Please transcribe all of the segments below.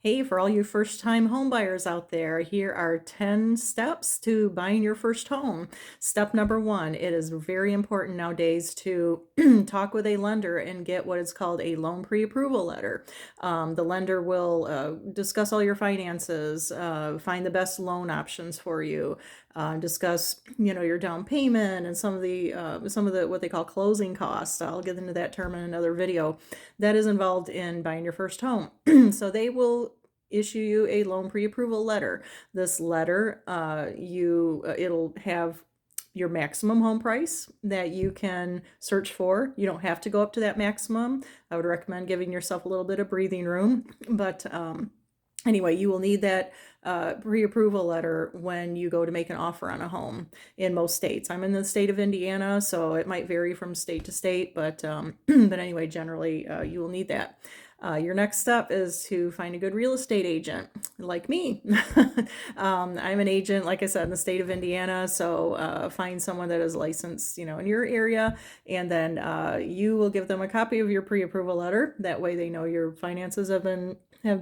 Hey, for all you first-time home buyers out there, here are 10 steps to buying your first home. Step number one, it is very important nowadays to talk with a lender and get what is called a loan pre-approval letter. The lender will discuss all your finances, find the best loan options for you, discuss, your down payment and some of the what they call closing costs. I'll get into that term in another video. That is involved in buying your first home. So they will issue you a loan pre-approval letter. This letter, it'll have your maximum home price that you can search for. You don't have to go up to that maximum. I would recommend giving yourself a little bit of breathing room, but anyway, you will need that pre-approval letter when you go to make an offer on a home in most states. I'm in the state of Indiana, so it might vary from state to state, but but anyway, generally you will need that. Your next step is to find a good real estate agent like me. I'm an agent, like I said, in the state of Indiana, so find someone that is licensed, in your area, and then you will give them a copy of your pre-approval letter. That way they know your finances have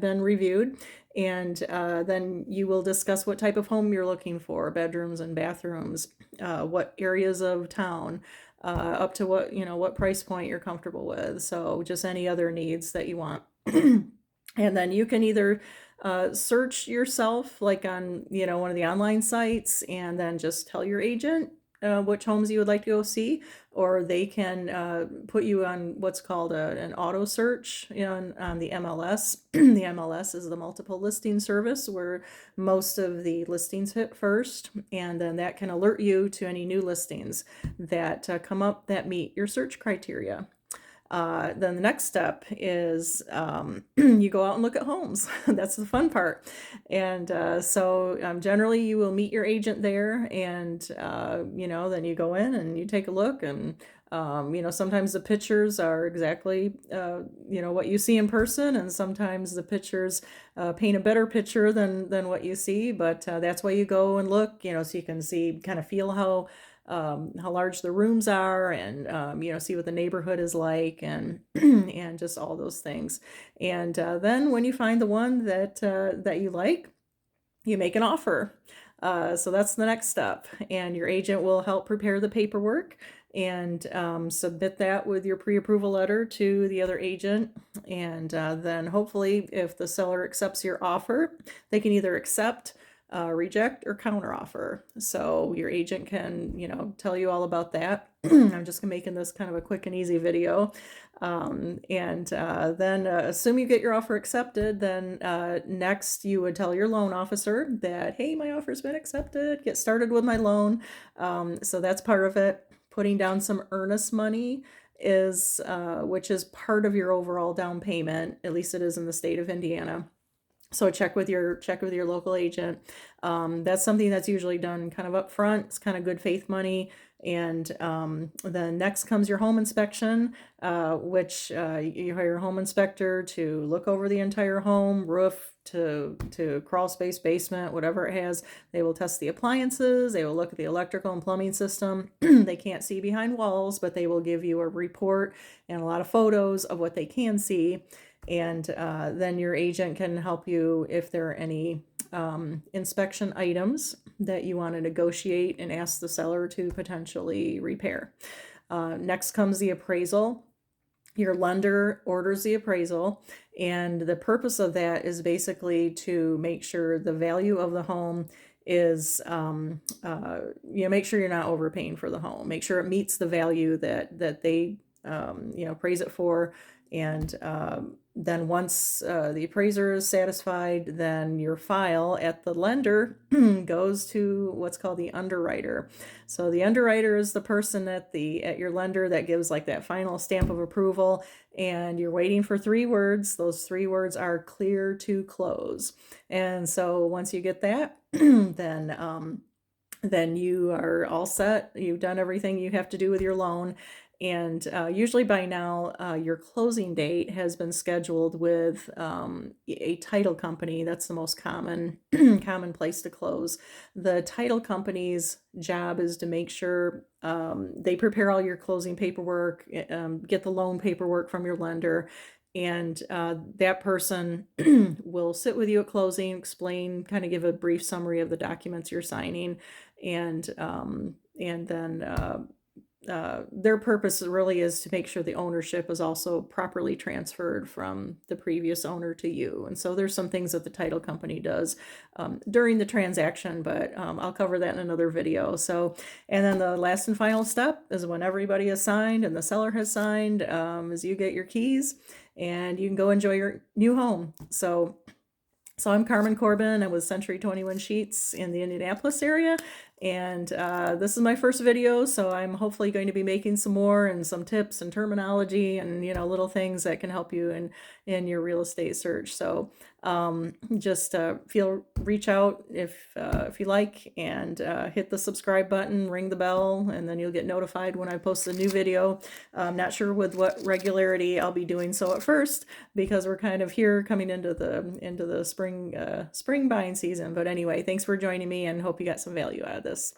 been reviewed, and then you will discuss what type of home you're looking for, bedrooms and bathrooms, what areas of town, up to what price point you're comfortable with. So just any other needs that you want. And then you can either search yourself, like on one of the online sites, and then just tell your agent which homes you would like to go see, or they can put you on what's called an auto search on the MLS. The MLS is the multiple listing service where most of the listings hit first, and then that can alert you to any new listings that come up that meet your search criteria. Then the next step is you go out and look at homes. That's the fun part. And so generally you will meet your agent there, and then you go in and you take a look, and sometimes the pictures are exactly what you see in person, and sometimes the pictures paint a better picture than what you see. But that's why you go and look, so you can see, kind of feel how large the rooms are, and see what the neighborhood is like, and and just all those things. And then when you find the one that you like, you make an offer. So that's the next step, and your agent will help prepare the paperwork and submit that with your pre-approval letter to the other agent. And then hopefully, if the seller accepts your offer, they can either accept, reject, or counteroffer. So your agent can, tell you all about that. I'm just making this kind of a quick and easy video. And then assume you get your offer accepted, then next you would tell your loan officer that, hey, my offer's been accepted, get started with my loan. So that's part of it. Putting down some earnest money is, which is part of your overall down payment, at least it is in the state of Indiana. So check with your local agent. That's something that's usually done kind of up front. It's kind of good faith money. And then next comes your home inspection, which you hire a home inspector to look over the entire home, roof to crawl space, basement, whatever it has. They will test the appliances. They will look at the electrical and plumbing system. They can't see behind walls, but they will give you a report and a lot of photos of what they can see. And then your agent can help you if there are any inspection items that you want to negotiate and ask the seller to potentially repair. Next comes the appraisal. Your lender orders the appraisal, and the purpose of that is basically to make sure the value of the home is, make sure you're not overpaying for the home. Make sure it meets the value that they, appraise it for. And then once the appraiser is satisfied, then your file at the lender goes to what's called the underwriter. So the underwriter is the person at your lender that gives like that final stamp of approval, and you're waiting for 3 words. Those 3 words are clear to close. And so once you get that, then you are all set. You've done everything you have to do with your loan. And usually by now, your closing date has been scheduled with a title company. That's the most common place to close. The title company's job is to make sure they prepare all your closing paperwork, get the loan paperwork from your lender, and that person will sit with you at closing, explain, kind of give a brief summary of the documents you're signing, and then their purpose really is to make sure the ownership is also properly transferred from the previous owner to you. And so there's some things that the title company does during the transaction, but I'll cover that in another video. So, and then the last and final step is when everybody has signed and the seller has signed, is you get your keys and you can go enjoy your new home. So I'm Carmen Corbin. I'm with Century 21 Sheets in the Indianapolis area, and this is my first video, so I'm hopefully going to be making some more and some tips and terminology and little things that can help you in your real estate search. So just reach out if you like, and hit the subscribe button, ring the bell, and then you'll get notified when I post a new video. I'm not sure with what regularity I'll be doing so at first, because we're kind of here coming into the spring buying season. But anyway, thanks for joining me, and hope you got some value out of this.